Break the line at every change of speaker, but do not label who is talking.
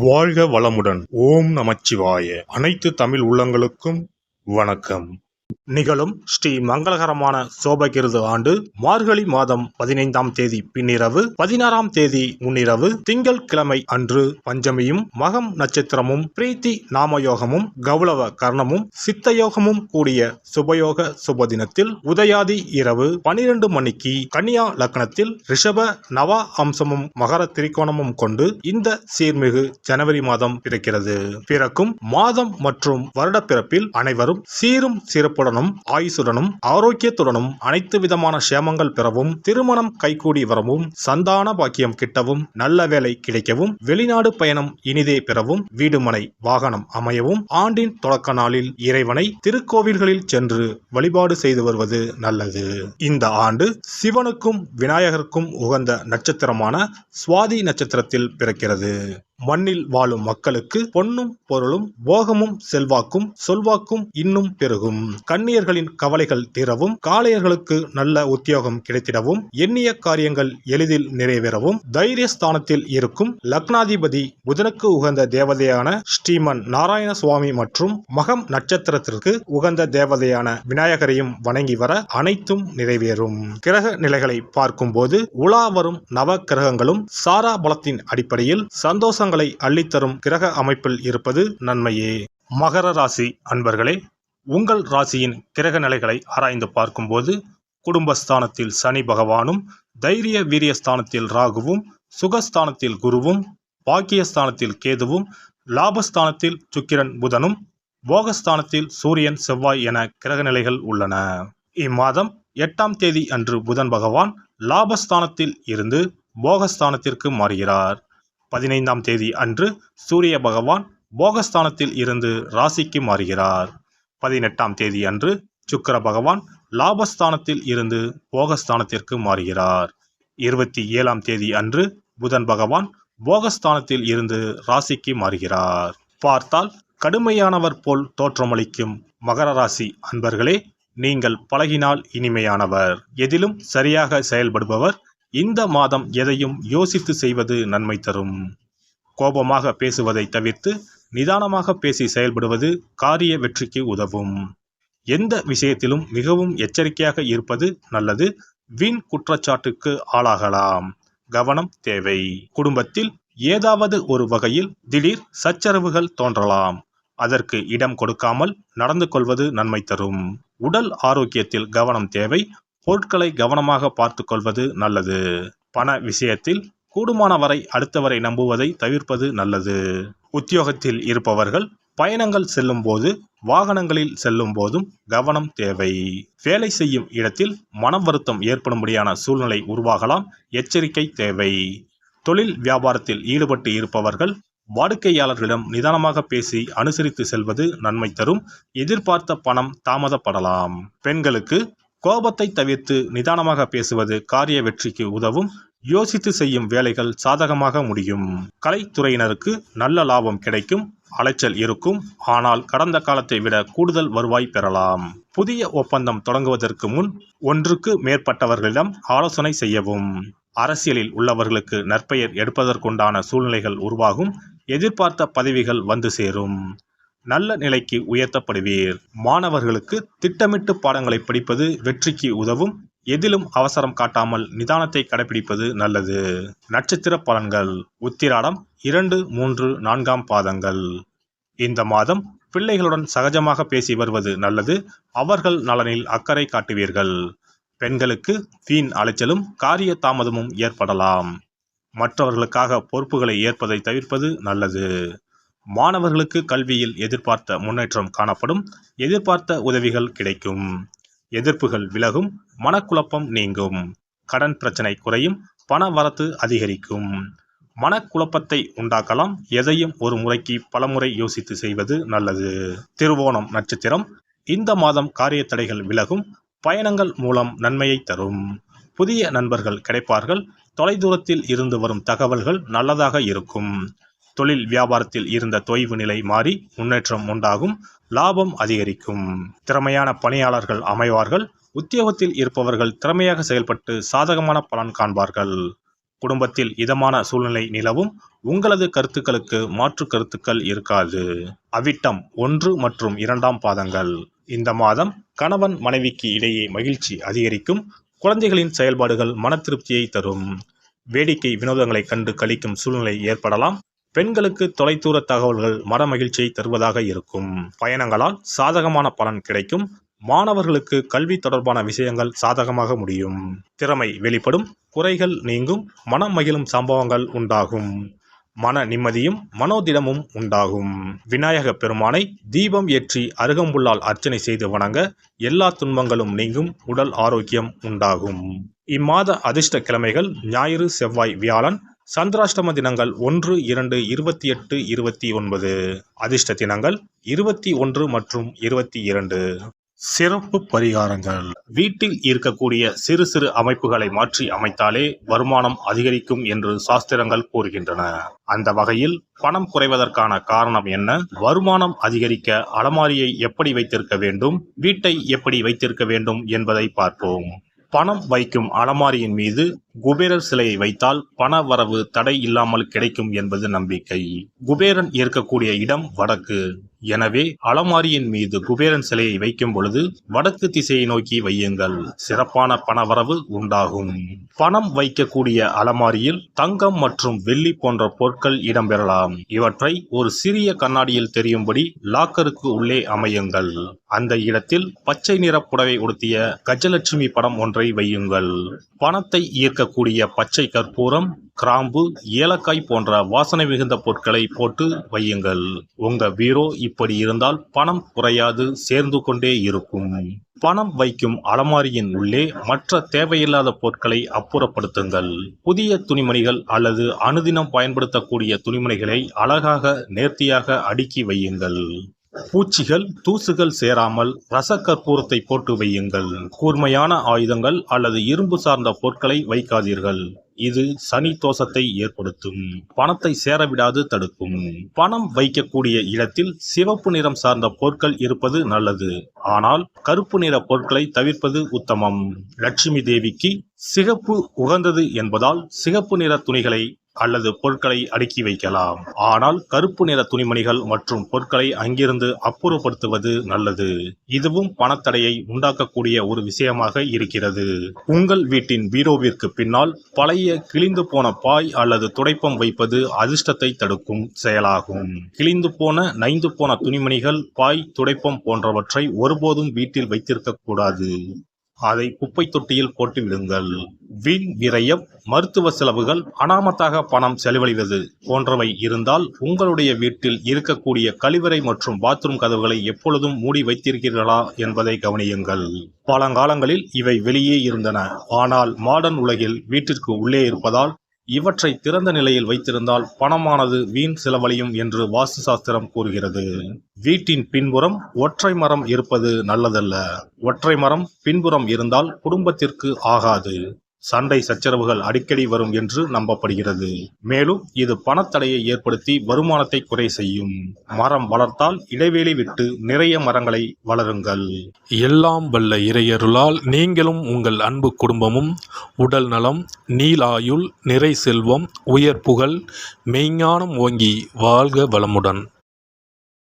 வாழ்க வளமுடன். ஓம் நமச்சிவாய. அனைத்து தமிழ் உள்ளங்களுக்கும் வணக்கம். நிகழும் ஸ்ரீ மங்களகரமான சோபகிருது ஆண்டு மார்கழி மாதம் 15ஆம் தேதி பின்னிரவு 16ஆம் தேதி முன்னிரவு திங்கள் கிழமை அன்று பஞ்சமியும் மகம் நட்சத்திரமும் பிரீத்தி நாமயோகமும் கௌளவ கர்ணமும் சித்தயோகமும் கூடிய சுபயோக சுபதினத்தில் உதயாதி இரவு 12 மணிக்கு கன்னியா லக்னத்தில் ரிஷப நவா அம்சமும் மகர திரிகோணமும் கொண்டு இந்த சீர்மிகு ஜனவரி மாதம் பிறக்கிறது. பிறக்கும் மாதம் மற்றும் வருட பிறப்பில் அனைவரும் சீரும் சிறப்புடனும் ஆயுசுடனும் ஆரோக்கியத்துடனும் அனைத்து விதமான சேமங்கள் பெறவும், திருமணம் கைகூடி வரவும், சந்தான பாக்கியம் கிட்டவும், நல்ல வேலை கிடைக்கவும், வெளிநாடு பயணம் இனிதே பெறவும், வீடுமனை வாகனம் அமையவும், ஆண்டின் தொடக்க நாளில் இறைவனை திருக்கோவில்களில் சென்று வழிபாடு செய்து வருவது நல்லது. இந்த ஆண்டு சிவனுக்கும் விநாயகருக்கும் உகந்த நட்சத்திரமான சுவாதி நட்சத்திரத்தில் பிறக்கிறது. மண்ணில் வாழும் மக்களுக்கு பொன்னும் பொருளும் போகமும் செல்வாக்கும் சொல்வாக்கும் இன்னும் பெருகும். கன்னியர்களின் கவலைகள் தீரவும், காளையர்களுக்கு நல்ல உத்தியோகம் கிடைத்திடவும், எண்ணிய காரியங்கள் எளிதில் நிறைவேறவும், தைரியஸ்தானத்தில் இருக்கும் லக்னாதிபதி புதனுக்கு உகந்த தேவதையான ஸ்ரீமன் நாராயண சுவாமி மற்றும் மகம் நட்சத்திரத்திற்கு உகந்த தேவதையான விநாயகரையும் வணங்கி வர அனைத்தும் நிறைவேறும். கிரக நிலைகளை பார்க்கும் போது உலா வரும் நவ கிரகங்களும் சாரா பலத்தின் அடிப்படையில் சந்தோஷங்கள் அள்ளித்தரும் கிரக அமைப்பில் இருப்பது நன்மையே. மகர ராசி அன்பர்களே, உங்கள் ராசியின் கிரக நிலைகளை ஆராய்ந்து பார்க்கும்போது குடும்பஸ்தானத்தில் சனி பகவானும், தைரிய வீரியஸ்தானத்தில் ராகுவும், சுகஸ்தானத்தில் குருவும், பாக்கியஸ்தானத்தில் கேதுவும், லாபஸ்தானத்தில் சுக்கிரன் புதனும், போகஸ்தானத்தில் சூரியன் செவ்வாய் என கிரக நிலைகள் உள்ளன. இம்மாதம் 8ஆம் தேதி அன்று புதன் பகவான் லாபஸ்தானத்தில் இருந்து போகஸ்தானத்திற்கு மாறுகிறார். 15ஆம் தேதி அன்று சூரிய பகவான் போகஸ்தானத்தில் இருந்து ராசிக்கு மாறுகிறார். 18ஆம் தேதி அன்று சுக்கிர பகவான் லாபஸ்தானத்தில் இருந்து போகஸ்தானத்திற்கு மாறுகிறார். 27ஆம் தேதி அன்று புதன் பகவான் போகஸ்தானத்தில் இருந்து ராசிக்கு மாறுகிறார். பார்த்தால் கடுமையானவர் போல் தோற்றமளிக்கும் மகர ராசி அன்பர்களே, நீங்கள் பழகினால் இனிமையானவர், எதிலும் சரியாக செயல்படுபவர். இந்த மாதம் எதையும் யோசித்து செய்வது நன்மை தரும். கோபமாக பேசுவதை தவிர்த்து நிதானமாக பேசி செயல்படுவது காரிய வெற்றிக்கு உதவும். எந்த விஷயத்திலும் மிகவும் எச்சரிக்கையாக இருப்பது நல்லது. வீண் குற்றச்சாட்டுக்கு ஆளாகலாம், கவனம் தேவை. குடும்பத்தில் ஏதாவது ஒரு வகையில் திடீர் சச்சரவுகள் தோன்றலாம். அதற்கு இடம் கொடுக்காமல் நடந்து கொள்வது நன்மை தரும். உடல் ஆரோக்கியத்தில் கவனம் தேவை. பொருட்களை கவனமாக பார்த்து கொள்வது நல்லது. பண விஷயத்தில் கூடுமானவரை அடுத்தவரை நம்புவதை தவிர்ப்பது நல்லது. உத்தியோகத்தில் இருப்பவர்கள் பயணங்கள் செல்லும் போது, வாகனங்களில் செல்லும் போதும் கவனம் தேவை. வேலை செய்யும் இடத்தில் மன வருத்தம் ஏற்படும்படியான சூழ்நிலை உருவாகலாம், எச்சரிக்கை தேவை. தொழில் வியாபாரத்தில் ஈடுபட்டு இருப்பவர்கள் வாடிக்கையாளர்களிடம் நிதானமாக பேசி அனுசரித்து செல்வது நன்மை தரும். எதிர்பார்த்த பணம் தாமதப்படலாம். பெண்களுக்கு கோபத்தை தவிர்த்து நிதானமாக பேசுவது காரிய வெற்றிக்கு உதவும். யோசித்து செய்யும் வேலைகள் சாதகமாக முடியும். கலைத்துறையினருக்கு நல்ல லாபம் கிடைக்கும். அலைச்சல் இருக்கும், ஆனால் கடந்த காலத்தை விட கூடுதல் வருவாய் பெறலாம். புதிய ஒப்பந்தம் தொடங்குவதற்கு முன் ஒன்றுக்கு மேற்பட்டவர்களிடம் ஆலோசனை செய்யவும். அரசியலில் உள்ளவர்களுக்கு நற்பெயர் எடுப்பதற்குண்டான சூழ்நிலைகள் உருவாகும். எதிர்பார்த்த பதவிகள் வந்து சேரும். நல்ல நிலைக்கு உயர்த்தப்படுவீர். மாணவர்களுக்கு திட்டமிட்டு பாடங்களை படிப்பது வெற்றிக்கு உதவும். எதிலும் அவசரம் காட்டாமல் நிதானத்தை கடைபிடிப்பது நல்லது. நட்சத்திர பலன்கள். உத்திராடம் 2, 3, 4ஆம் பாதங்கள். இந்த மாதம் பிள்ளைகளுடன் சகஜமாக பேசி வருவது நல்லது. அவர்கள் நலனில் அக்கறை காட்டுவீர்கள். பெண்களுக்கு வீண் அலைச்சலும் காரிய தாமதமும் ஏற்படலாம். மற்றவர்களுக்காக பொறுப்புகளை ஏற்பதை தவிர்ப்பது நல்லது. மாணவர்களுக்கு கல்வியில் எதிர்பார்த்த முன்னேற்றம் காணப்படும். எதிர்பார்த்த உதவிகள் கிடைக்கும். எதிர்ப்புகள் விலகும். மனக்குழப்பம் நீங்கும். கடன் பிரச்சனை குறையும். பண வரத்து அதிகரிக்கும். மனக்குழப்பத்தை உண்டாக்கலாம். எதையும் ஒரு முறைக்கு பலமுறை யோசித்து செய்வது நல்லது. திருவோணம் நட்சத்திரம். இந்த மாதம் காரிய தடைகள் விலகும். பயணங்கள் மூலம் நன்மையை தரும். புதிய நண்பர்கள் கிடைப்பார்கள். தொலைதூரத்தில் இருந்து வரும் தகவல்கள் நல்லதாக இருக்கும். தொழில் வியாபாரத்தில் இருந்த தொய்வு நிலை மாறி முன்னேற்றம் உண்டாகும். லாபம் அதிகரிக்கும். திறமையான பணியாளர்கள் அமைவார்கள். உத்தியோகத்தில் இருப்பவர்கள் திறமையாக செயல்பட்டு சாதகமான பலன் காண்பார்கள். குடும்பத்தில் இதமான சூழ்நிலை நிலவும். உங்களது கருத்துக்களுக்கு மாற்று கருத்துக்கள் இருக்காது. அவிட்டம் 1 மற்றும் 2ஆம் பாதங்கள். இந்த மாதம் கணவன் மனைவிக்கு இடையே மகிழ்ச்சி அதிகரிக்கும். குழந்தைகளின் செயல்பாடுகள் மன திருப்தியை தரும். வேடிக்கை வினோதங்களை கண்டு கழிக்கும் சூழ்நிலை ஏற்படலாம். பெண்களுக்கு தொலைதூர தகவல்கள் மன மகிழ்ச்சியை தருவதாக இருக்கும். பயணங்களால் சாதகமான பலன் கிடைக்கும். மாணவர்களுக்கு கல்வி தொடர்பான விஷயங்கள் சாதகமாக முடியும். திறமை வெளிப்படும். குறைகள் நீங்கும். மனம் மகிழும் சம்பவங்கள் உண்டாகும். மன நிம்மதியும் மனோதிடமும் உண்டாகும். விநாயக பெருமானை தீபம் ஏற்றி அருகம்புல்லால் அர்ச்சனை செய்து வணங்க எல்லா துன்பங்களும் நீங்கும். உடல் ஆரோக்கியம் உண்டாகும். இம்மாத அதிர்ஷ்ட கிழமைகள் ஞாயிறு, செவ்வாய், வியாழன். சந்திராஷ்டம தினங்கள் 1, 2, 28, 29. அதிர்ஷ்ட தினங்கள் 21 மற்றும் 22. சிறப்பு பரிகாரங்கள். வீட்டில் இருக்கக்கூடிய சிறு சிறு அமைப்புகளை மாற்றி அமைத்தாலே வருமானம் அதிகரிக்கும் என்று சாஸ்திரங்கள் கூறுகின்றன. அந்த வகையில் பணம் குறைவதற்கான காரணம் என்ன? வருமானம் அதிகரிக்க அலமாரியை எப்படி வைத்திருக்க வேண்டும்? வீட்டை எப்படி வைத்திருக்க வேண்டும் என்பதை பார்ப்போம். பணம் வைக்கும் அலமாரியின் மீது குபேரர் சிலையை வைத்தால் பண வரவு தடை இல்லாமல் கிடைக்கும் என்பது நம்பிக்கை. குபேரன் இருக்கக்கூடிய இடம் வடக்கு. எனவே அலமாரியின் மீது குபேரன் சிலையை வைக்கும் பொழுது வடக்கு திசையை நோக்கி வையுங்கள். சிறப்பான பணவரவு உண்டாகும். பணம் வைக்கக்கூடிய அலமாரியில் தங்கம் மற்றும் வெள்ளி போன்ற பொருட்கள் இடம்பெறலாம். இவற்றை ஒரு சிறிய கண்ணாடியில் தெரியும்படி லாக்கருக்கு உள்ளே அமையுங்கள். அந்த இடத்தில் பச்சை நிற புடவை உடுத்திய கஜலட்சுமி படம் ஒன்றை வையுங்கள். பணத்தை ஈர்க்கக்கூடிய பச்சை கற்பூரம், கிராம்பு, ஏலக்காய் போன்ற வாசனை மிகுந்த பொருட்களை போட்டு வையுங்கள். உங்க பீரோ இப்படி இருந்தால் பணம் குறையாது, சேர்ந்து கொண்டே இருக்கும். பணம் வைக்கும் அலமாரியின் உள்ளே மற்ற தேவையில்லாத பொருட்களை அப்புறப்படுத்துங்கள். புதிய துணிமணிகள் அல்லது அனுதினம் பயன்படுத்தக்கூடிய துணிமணிகளை அழகாக நேர்த்தியாக அடுக்கி வையுங்கள். பூச்சிகள், தூசுகள் சேராமல் ரசக்கற்பூரத்தை போட்டு வையுங்கள். கூர்மையான ஆயுதங்கள் அல்லது இரும்பு சார்ந்த பொருட்களை வைக்காதீர்கள். இது சனி தோஷத்தை ஏற்படுத்தும். பணத்தை சேரவிடாது தடுக்கும். பணம் வைக்கக்கூடிய இடத்தில் சிவப்பு நிறம் சார்ந்த பொருட்கள் இருப்பது நல்லது. ஆனால் கருப்பு நிற பொருட்களை தவிர்ப்பது உத்தமம். லட்சுமி தேவிக்கு சிகப்பு உகந்தது என்பதால் சிகப்பு நிற துணிகளை அல்லது பொருட்களை அடுக்கி வைக்கலாம். ஆனால் கருப்பு நிற துணிமணிகள் மற்றும் பொருட்களை அங்கிருந்து அப்புறப்படுத்துவது நல்லது. இதுவும் பணத்தடையை உண்டாக்கக்கூடிய ஒரு விஷயமாக இருக்கிறது. உங்கள் வீட்டின் பீரோவிற்கு பின்னால் பழைய கிழிந்து போன பாய் அல்லது துடைப்பம் வைப்பது அதிர்ஷ்டத்தை தடுக்கும் செயலாகும். கிழிந்து போன, நைந்து போன துணிமணிகள், பாய், துடைப்பம் போன்றவற்றை ஒருபோதும் வீட்டில் வைத்திருக்க கூடாது. அதை குப்பை தொட்டியில் போட்டு விடுங்கள். வீண் விரயம், மருத்துவ செலவுகள், அனாமத்தாக பணம் செலவழிவது போன்றவை இருந்தால் உங்களுடைய வீட்டில் இருக்கக்கூடிய கழிவறை மற்றும் பாத்ரூம் கதவுகளை எப்பொழுதும் மூடி வைத்திருக்கிறீர்களா என்பதை கவனியுங்கள். பழங்காலங்களில் இவை வெளியே இருந்தன. ஆனால் மாடர்ன் உலகில் வீட்டிற்கு உள்ளே இருப்பதால் இவற்றை திறந்த நிலையில் வைத்திருந்தால் பணமானது வீண் செலவழியும் என்று வாஸ்து சாஸ்திரம் கூறுகிறது. வீட்டின் பின்புறம் ஒற்றை மரம் இருப்பது நல்லதல்ல. ஒற்றை மரம் பின்புறம் இருந்தால் குடும்பத்திற்கு ஆகாது. சண்டை சச்சரவுகள் அடிக்கடி வரும் என்று நம்பப்படுகிறது. மேலும் இது பணத்தடையை ஏற்படுத்தி வருமானத்தை குறை செய்யும். மரம் வளர்த்தால் இடைவெளி விட்டு நிறைய மரங்களை வளருங்கள்.
எல்லாம் வல்ல இறையருளால் நீங்களும் உங்கள் அன்பு குடும்பமும் உடல் நலம், நீலாயுள், நிறை செல்வம், உயர் புகழ், மெய்ஞானம் ஓங்கி வாழ்க வளமுடன்.